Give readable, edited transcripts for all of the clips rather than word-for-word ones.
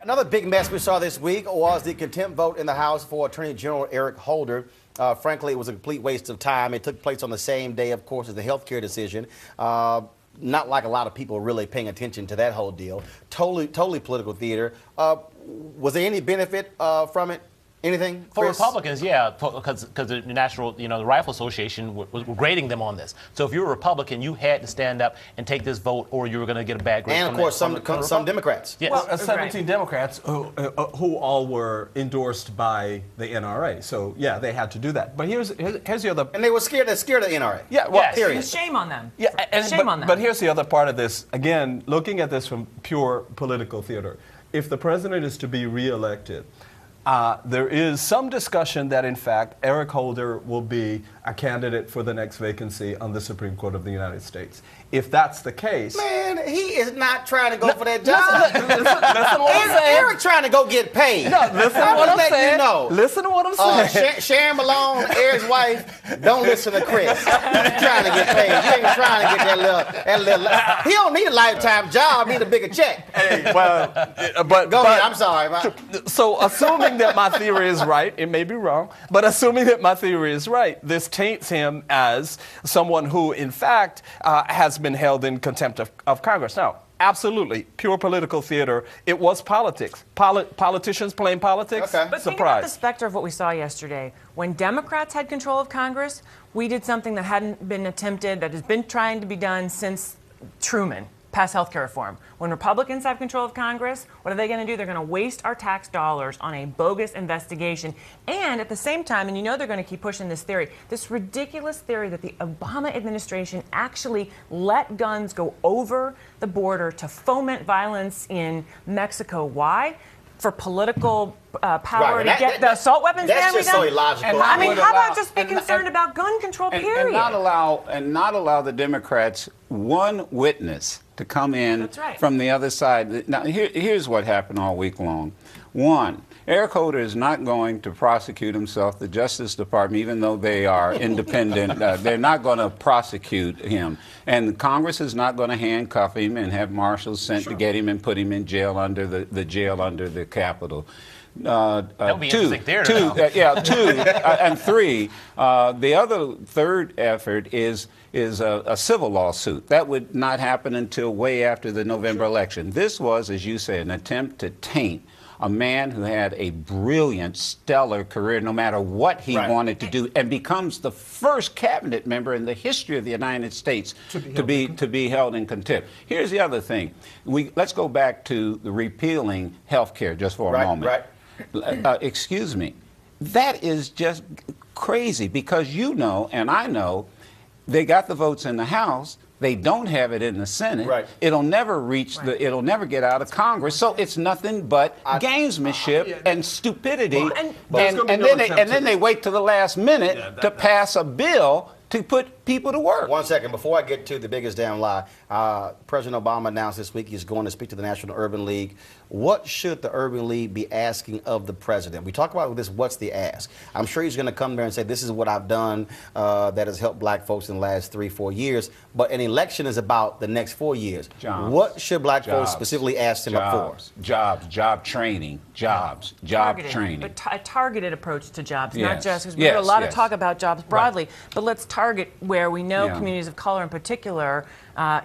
Another big mess we saw this week was the contempt vote in the House for Attorney General Eric Holder. Frankly, it was a complete waste of time. It took place on the same day, of course, as the health care decision. Not like a lot of people really paying attention to that whole deal. Totally political theater. Was there any benefit from it? Anything, For Chris? Republicans, yeah, because the National, the Rifle Association was grading them on this. So if you're a Republican, you had to stand up and take this vote, or you were going to get a bad grade. And of course, some Democrats. Yes. Well, 17 Democrats who all were endorsed by the NRA. So yeah, they had to do that. But here's the other. And they were scared. They're scared of the NRA. Yeah, well, Yes. Period. Shame on them. Yeah, Shame on them. But here's the other part of this. Again, looking at this from pure political theater. If the president is to be reelected, there is some discussion that, in fact, Eric Holder will be a candidate for the next vacancy on the Supreme Court of the United States. If that's the case... Man, he is not trying to go for that job. Listen what I'm saying. Eric trying to go get paid. No, listen to what I'm saying. You know. Listen to what I'm saying. Sharon Malone, Eric's wife, don't listen to Chris. He's trying to get paid. He ain't trying to get that little. He don't need a lifetime job. He need a bigger check. Hey, well, but Go ahead. I'm sorry. So assuming that my theory is right, it may be wrong, but assuming that my theory is right, this taints him as someone who, in fact, has been held in contempt of Congress. Now, absolutely, pure political theater. It was politics. Politicians playing politics. Okay. But think about the specter of what we saw yesterday. When Democrats had control of Congress, we did something that hadn't been attempted, that has been trying to be done since Truman passed health care reform. When Republicans have control of Congress, what are they going to do? They're going to waste our tax dollars on a bogus investigation. And at the same time, and they're going to keep pushing this theory, this ridiculous theory that the Obama administration actually let guns go over the border to foment violence in Mexico. Why? For political power Right, to get the assault weapons ban. That's just so illogical. I mean, how about just be and- concerned about gun control, period? And not allow the Democrats one witness to come in That's right. from the other side. Now, here's what happened all week long. One, Eric Holder is not going to prosecute himself. The Justice Department, even though they are independent, they're not going to prosecute him. And Congress is not going to handcuff him and have marshals sent to get him and put him in jail under the jail under the Capitol. That would be interesting theater. Two, and three. The third effort is a civil lawsuit. That would not happen until way after the November election. This was, as you say, an attempt to taint a man who had a brilliant, stellar career, no matter what he wanted to do, and becomes the first cabinet member in the history of the United States to be held in contempt. Here's the other thing. Let's go back to the repealing health care just for a moment. Excuse me. That is just crazy because and I know they got the votes in the House. They don't have it in the Senate. Right. It'll never reach it'll never get out of Congress. So it's nothing but gamesmanship and stupidity. And then they wait till the last minute to pass a bill to put people to work. 1 second. Before I get to the biggest damn lie, President Obama announced this week he's going to speak to the National Urban League. What should the Urban League be asking of the president? We talk about this, what's the ask? I'm sure he's going to come there and say, this is what I've done that has helped black folks in the last 3-4 years. But an election is about the next 4 years. What should black folks specifically ask him up for? Job training, job training. But a targeted approach to jobs, not Yes. just, because we heard a lot of Yes. talk about jobs broadly, but let's target where we know communities of color in particular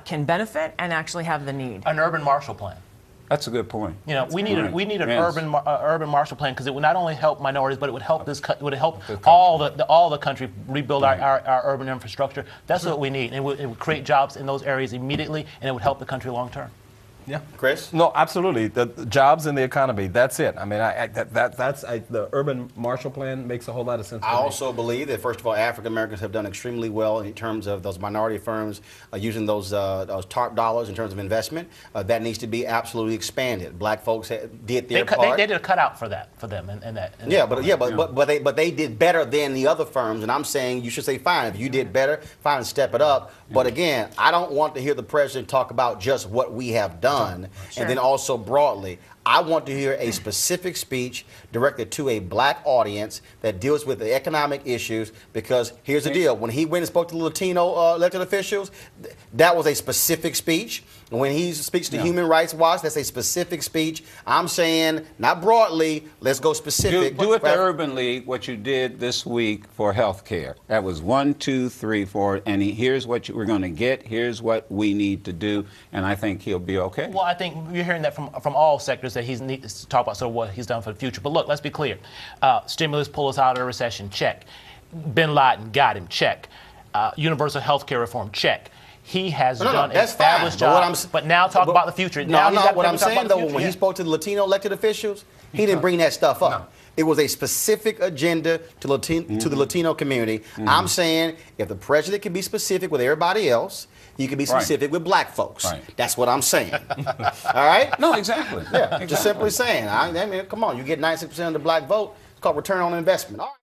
can benefit and actually have the need. An urban Marshall Plan. That's a good point. We need an urban Marshall Plan because it would not only help minorities, but it would help all the country rebuild our urban infrastructure. That's what we need, and it would create jobs in those areas immediately, and it would help the country long term. Yeah, Chris? No, absolutely. The jobs in the economy. That's it. I mean, the urban Marshall Plan makes a whole lot of sense. I also believe that, first of all, African Americans have done extremely well in terms of those minority firms using those TARP dollars in terms of investment. That needs to be absolutely expanded. Black folks did their part. They did a cutout for them. But they did better than the other firms, and I'm saying you should say fine. If you did better, fine, step it up. But again, I don't want to hear the president talk about just what we have done, and then also broadly. I want to hear a specific speech directed to a black audience that deals with the economic issues, because here's the deal. When he went and spoke to the Latino elected officials, that was a specific speech. When he speaks to Human Rights Watch, that's a specific speech. I'm saying, not broadly, let's go specific. Do at the Urban League what you did this week for health care. That was 1, 2, 3, 4, and here's what we're going to get, here's what we need to do, and I think he'll be okay. Well, I think you're hearing that from all sectors that he needs to talk about sort of what he's done for the future. But look, let's be clear. Stimulus pull us out of a recession, check. Bin Laden, got him, check. Universal health care reform, check. He has done an established job, but now talk about the future. What I'm saying, though, when he spoke to the Latino elected officials, he didn't bring that stuff up. No. It was a specific agenda to the Latino community. I'm saying if the president can be specific with everybody else, he can be specific with black folks. That's what I'm saying. All right? No, exactly. Yeah, just simply saying. I mean, come on, you get 96% of the black vote. It's called return on investment. All right.